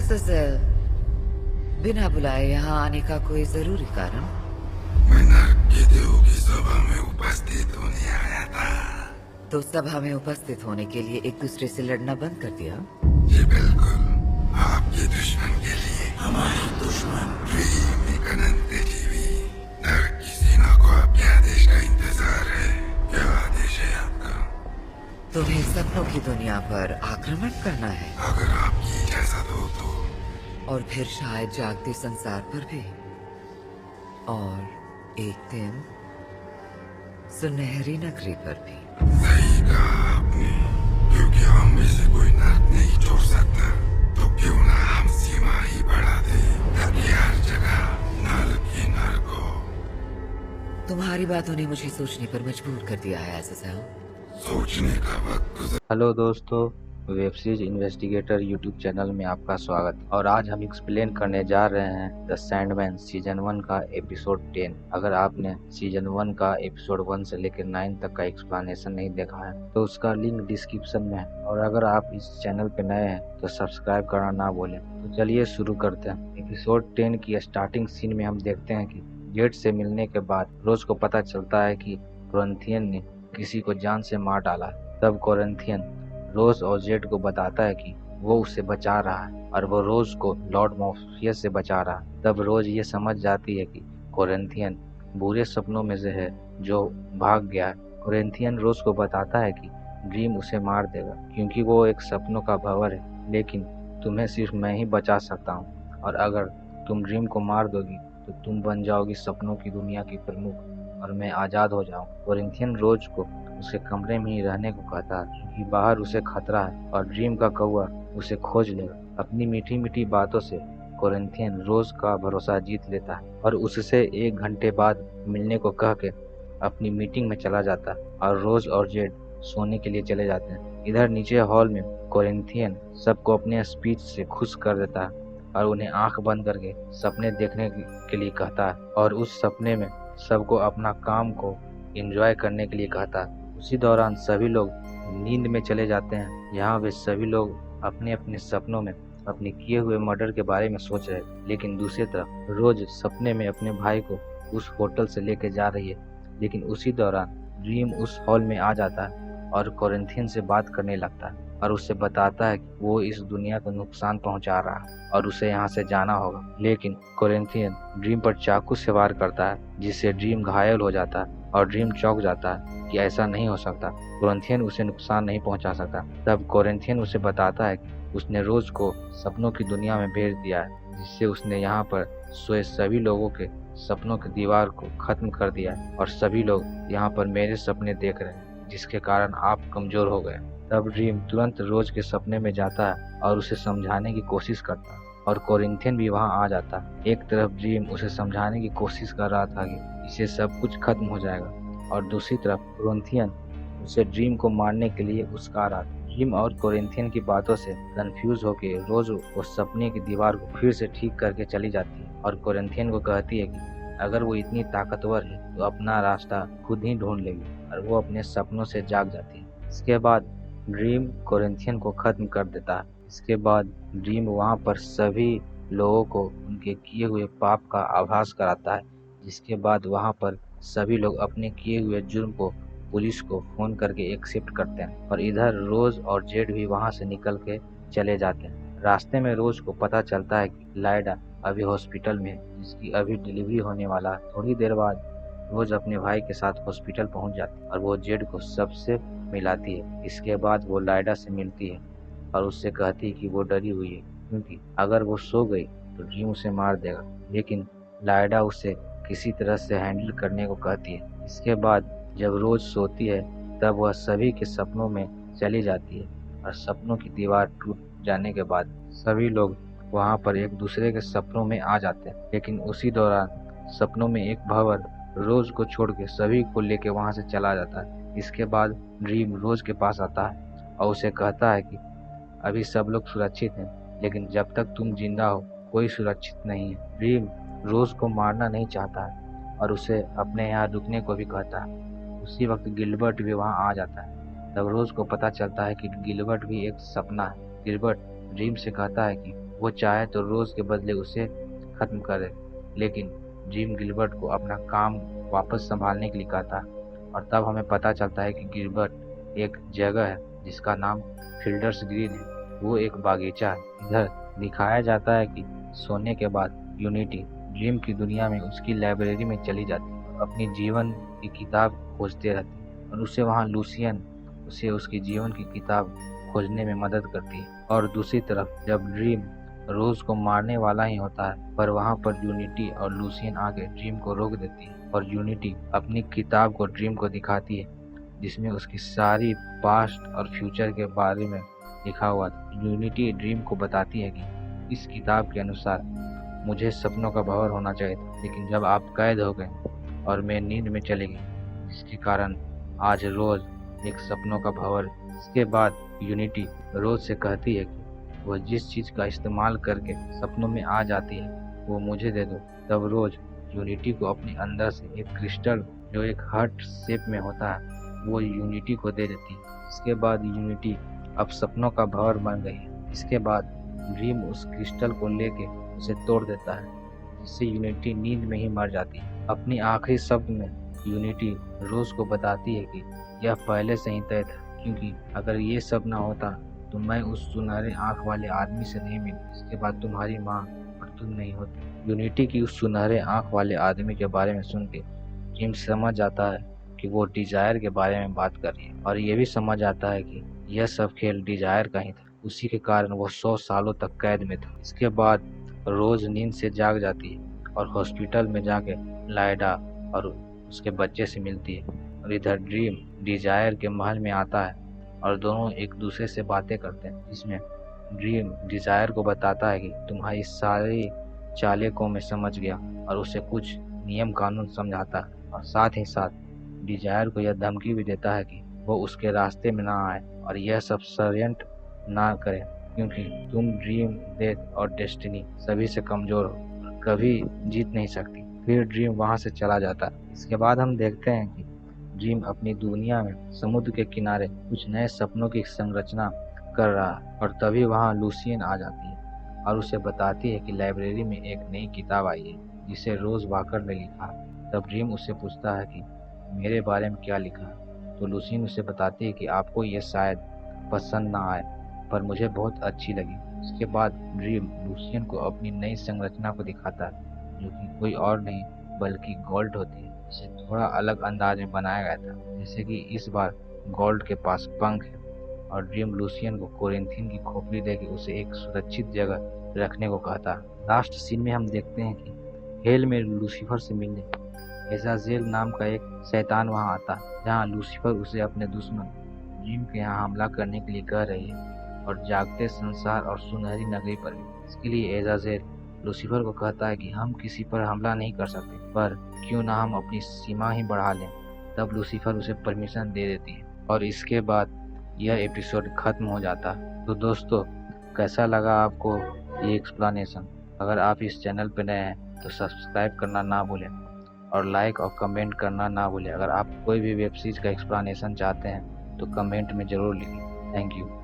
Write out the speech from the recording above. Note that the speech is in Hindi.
अज़ज़ल, बिना बुलाए यहाँ आने का कोई जरूरी कारण? मैं नर्क के देवों की सभा में उपस्थित होने आया था। तो सभा में उपस्थित होने के लिए एक दूसरे से लड़ना बंद कर दिया? जी बिल्कुल, आपके दुश्मन के लिए हमारी दुश्मन ड्रीम एक अनंत जीवी नर्क की सेना को आपके आदेश का इंतजार है। क्या आदेश है आपका? तुम्हें सपनों की दुनिया पर आक्रमण करना है, अगर आपकी इजाजत हो तो। और फिर शायद जागते संसार पर भी, और एक दिन सुनहरी नगरी पर भी। सही कहा आपने, क्योंकि हम में से कोई नर्क नहीं छोड़ सकता। तो क्यों ना हम सीमा ही बढ़ा दे, ताकि हर जगह नर्क ही नर्क हो। तुम्हारी बातों ने मुझे सोचने पर मजबूर कर दिया है अज़ज़ल। सोचने का वक्त गुजर। हेलो दोस्तों, web series investigator YouTube channel में आपका स्वागत। और आज हम एक्सप्लेन करने जा रहे हैं द सैंडमैन सीजन 1 का एपिसोड 10। अगर आपने सीजन 1 का एपिसोड 1 से लेकर 9 तक का एक्सप्लेनेशन नहीं देखा है तो उसका लिंक डिस्क्रिप्शन में है। और अगर आप इस चैनल पे नए हैं तो सब्सक्राइब करना ना भूलें। तो चलिए शुरू करते हैं। एपिसोड 10 की स्टार्टिंग सीन में हम देखते हैं कि जेड से मिलने के बाद रोज को पता चलता है कि कोरिंथियन ने किसी को जान से मार डाला है। तब कोरिंथियन रोज और जेड को बताता है कि वो उसे बचा रहा है और वो रोज को लॉर्ड मॉर्फियस से बचा रहा है। तब रोज ये समझ जाती है कि कोरिंथियन बुरे सपनों में से है जो भाग गया है। कोरिंथियन रोज को बताता है कि ड्रीम उसे मार देगा क्योंकि वो एक सपनों का भंवर है, लेकिन तुम्हें सिर्फ मैं ही बचा सकता हूँ, और अगर तुम ड्रीम को मार दोगी तो तुम बन जाओगी सपनों की दुनिया की प्रमुख और मैं आज़ाद हो जाऊँ। कोरिंथियन रोज को उसके कमरे में ही रहने को कहता है क्योंकि बाहर उसे खतरा है और ड्रीम का कौवा उसे खोज लेगा। अपनी मीठी मीठी बातों से कोरिंथियन रोज का भरोसा जीत लेता है और उससे 1 घंटे बाद मिलने को कह के अपनी मीटिंग में चला जाता है और रोज और जेड सोने के लिए चले जाते हैं। इधर नीचे हॉल में कोरिंथियन सबको अपने स्पीच से खुश कर देता है और उन्हें आंख बंद करके सपने देखने के लिए कहता है और उस सपने में सबको अपना काम को एंजॉय करने के लिए कहता है। उसी दौरान सभी लोग नींद में चले जाते हैं। यहाँ वे सभी लोग अपने अपने सपनों में अपने किए हुए मर्डर के बारे में सोच रहे हैं, लेकिन दूसरी तरफ रोज सपने में अपने भाई को उस होटल से लेके जा रही है। लेकिन उसी दौरान ड्रीम उस हॉल में आ जाता है और कोरिंथियन से बात करने लगता है और उससे बताता है कि वो इस दुनिया को नुकसान पहुंचा रहा है और उसे यहाँ से जाना होगा। लेकिन कोरिंथियन ड्रीम पर चाकू से वार करता है जिससे ड्रीम घायल हो जाता है और ड्रीम चौंक जाता है कि ऐसा नहीं हो सकता, कोरिंथियन उसे नुकसान नहीं पहुंचा सकता। तब कोरिंथियन उसे बताता है कि उसने रोज को सपनों की दुनिया में भेज दिया है जिससे उसने यहाँ पर सोए सभी लोगों के सपनों की दीवार को खत्म कर दिया है और सभी लोग यहाँ पर मेरे सपने देख रहे हैं जिसके कारण आप कमजोर हो गए। तब ड्रीम तुरंत रोज के सपने में जाता है और उसे समझाने की कोशिश करता है और कोरिंथियन भी वहां आ जाता है। एक तरफ ड्रीम उसे समझाने की कोशिश कर रहा था कि इसे सब कुछ खत्म हो जाएगा और दूसरी तरफ कोरिंथियन उसे ड्रीम को मारने के लिए उस्का रहा था। ड्रीम और कोरिंथियन की बातों से कंफ्यूज होकर रोज उस सपने की दीवार को फिर से ठीक करके चली जाती है और कोरिंथियन को कहती है कि अगर वो इतनी ताकतवर है तो अपना रास्ता खुद ही ढूंढ लेगी, और वो अपने सपनों से जाग जाती है। इसके बाद ड्रीम कोरिंथियन को खत्म कर देता है। इसके बाद ड्रीम वहाँ पर सभी लोगों को उनके किए हुए पाप का आभास कराता है, जिसके बाद वहाँ पर सभी लोग अपने किए हुए जुर्म को पुलिस को फोन करके एक्सेप्ट करते हैं और इधर रोज और जेड भी वहाँ से निकल के चले जाते हैं। रास्ते में रोज को पता चलता है कि लाइडा अभी हॉस्पिटल में है जिसकी अभी डिलीवरी होने वाला है। थोड़ी देर बाद रोज अपने भाई के साथ हॉस्पिटल पहुंच जाती है और वो जेड को सबसे मिलाती है। इसके बाद वो लाइडा से मिलती है और उससे कहती है कि वो डरी हुई है क्योंकि अगर वो सो गई तो ड्रीम उसे मार देगा, लेकिन लाइडा उसे किसी तरह से हैंडल करने को कहती है। इसके बाद जब रोज सोती है तब वह सभी के सपनों में चली जाती है और सपनों की दीवार टूट जाने के बाद सभी लोग वहां पर एक दूसरे के सपनों में आ जाते हैं। लेकिन उसी दौरान सपनों में एक भंवर रोज को छोड़ के सभी को लेके वहां से चला जाता है। इसके बाद ड्रीम रोज के पास आता है और उसे कहता है कि अभी सब लोग सुरक्षित हैं, लेकिन जब तक तुम जिंदा हो कोई सुरक्षित नहीं है। ड्रीम रोज को मारना नहीं चाहता है और उसे अपने यहाँ रुकने को भी कहता है। उसी वक्त गिलबर्ट भी वहाँ आ जाता है। तब रोज को पता चलता है कि गिलबर्ट भी एक सपना है। गिलबर्ट ड्रीम से कहता है कि वो चाहे तो रोज के बदले उसे खत्म करे, लेकिन ड्रीम गिलबर्ट को अपना काम वापस संभालने के लिए कहता है। और तब हमें पता चलता है कि गिलबर्ट एक जगह है जिसका नाम फील्डर्स ग्रीन है। वो एक बागीचा है। इधर दिखाया जाता है कि सोने के बाद यूनिटी ड्रीम की दुनिया में उसकी लाइब्रेरी में चली जाती है, अपनी जीवन की किताब खोजते रहती है और उसे वहाँ लूसियन उसे उसकी जीवन की किताब खोजने में मदद करती है। और दूसरी तरफ जब ड्रीम रोज को मारने वाला ही होता है, पर वहाँ पर यूनिटी और लूसियन आके ड्रीम को रोक देती है और यूनिटी अपनी किताब को ड्रीम को दिखाती है जिसमें उसकी सारी पास्ट और फ्यूचर के बारे में लिखा हुआ था। यूनिटी ड्रीम को बताती है कि इस किताब के अनुसार मुझे सपनों का भंवर होना चाहिए था, लेकिन जब आप कैद हो गए और मैं नींद में चली गई, जिसके कारण आज रोज एक सपनों का भंवर। इसके बाद यूनिटी रोज से कहती है कि वह जिस चीज़ का इस्तेमाल करके सपनों में आ जाती है वो मुझे दे दो। तब रोज यूनिटी को अपने अंदर से एक क्रिस्टल जो एक हार्ट शेप में होता है वो यूनिटी को दे देती है। इसके बाद यूनिटी अब सपनों का भंवर बन गई है। इसके बाद ड्रीम उस क्रिस्टल को लेके उसे तोड़ देता है, जिससे यूनिटी नींद में ही मर जाती है। अपनी आखिरी शब्द में यूनिटी रोज को बताती है कि यह पहले से ही तय था, क्योंकि अगर ये सब ना होता तो मैं उस सुनहरे आंख वाले आदमी से नहीं मिली। इसके बाद तुम्हारी माँ और तुम नहीं होती। यूनिटी की उस सुनहरे आंख वाले आदमी के बारे में सुन के ड्रीम समझ जाता है कि वो डिजायर के बारे में बात कर रही है, और ये भी समझ आता है कि यह सब खेल डिजायर का ही था। उसी के कारण वो 100 सालों तक कैद में था। इसके बाद रोज नींद से जाग जाती है और हॉस्पिटल में जाके लाइडा और उसके बच्चे से मिलती है। और इधर ड्रीम डिजायर के महल में आता है और दोनों एक दूसरे से बातें करते हैं, जिसमें ड्रीम डिजायर को बताता है कि तुम्हारी सारी चालें को मैं समझ गया, और उसे कुछ नियम कानून समझाता है। और साथ ही साथ डिजायर को यह धमकी भी देता है कि वो उसके रास्ते में ना आए और यह सब षड्यंत्र ना करे, क्योंकि तुम ड्रीम, डेथ और डेस्टिनी सभी से कमजोर हो, कभी जीत नहीं सकती। फिर ड्रीम वहाँ से चला जाता है। इसके बाद हम देखते हैं कि ड्रीम अपनी दुनिया में समुद्र के किनारे कुछ नए सपनों की संरचना कर रहा है, और तभी वहाँ लूसियन आ जाती है और उसे बताती है कि लाइब्रेरी में एक नई किताब आई है जिसे रोज वाकर ने लिखा है। तब ड्रीम उससे पूछता है कि मेरे बारे में क्या लिखा है, तो लूसियन उसे बताती है कि आपको ये शायद पसंद ना आए, पर मुझे बहुत अच्छी लगी। इसके बाद ड्रीम लूसियन को अपनी नई संरचना को दिखाता है, जो कि कोई और नहीं बल्कि गोल्ड होती है। इसे थोड़ा अलग अंदाज में बनाया गया था, जैसे कि इस बार गोल्ड के पास पंख है, और ड्रीम लूसियन को कोरिंथियन की खोपड़ी देकर उसे एक सुरक्षित जगह रखने को कहता है। लास्ट सीन में हम देखते हैं कि हेल में लूसीफर से मिलने एजाजेल नाम का एक शैतान वहां आता है, जहां लूसीफर उसे अपने दुश्मन ड्रीम के यहाँ हमला करने के लिए कह रही है, और जागते संसार और सुनहरी नगरी पर भी। इसके लिए एजाजेल लूसीफर को कहता है कि हम किसी पर हमला नहीं कर सकते, पर क्यों ना हम अपनी सीमा ही बढ़ा लें। तब लूसीफर उसे परमिशन दे देती है, और इसके बाद यह एपिसोड खत्म हो जाता है। तो दोस्तों, कैसा लगा आपको ये एक्सप्लेनेशन? अगर आप इस चैनल पर नए हैं तो सब्सक्राइब करना ना भूलें और लाइक और कमेंट करना ना भूलें। अगर आप कोई भी वेब सीरीज का एक्सप्लेनेशन चाहते हैं तो कमेंट में ज़रूर लिखें। Thank you.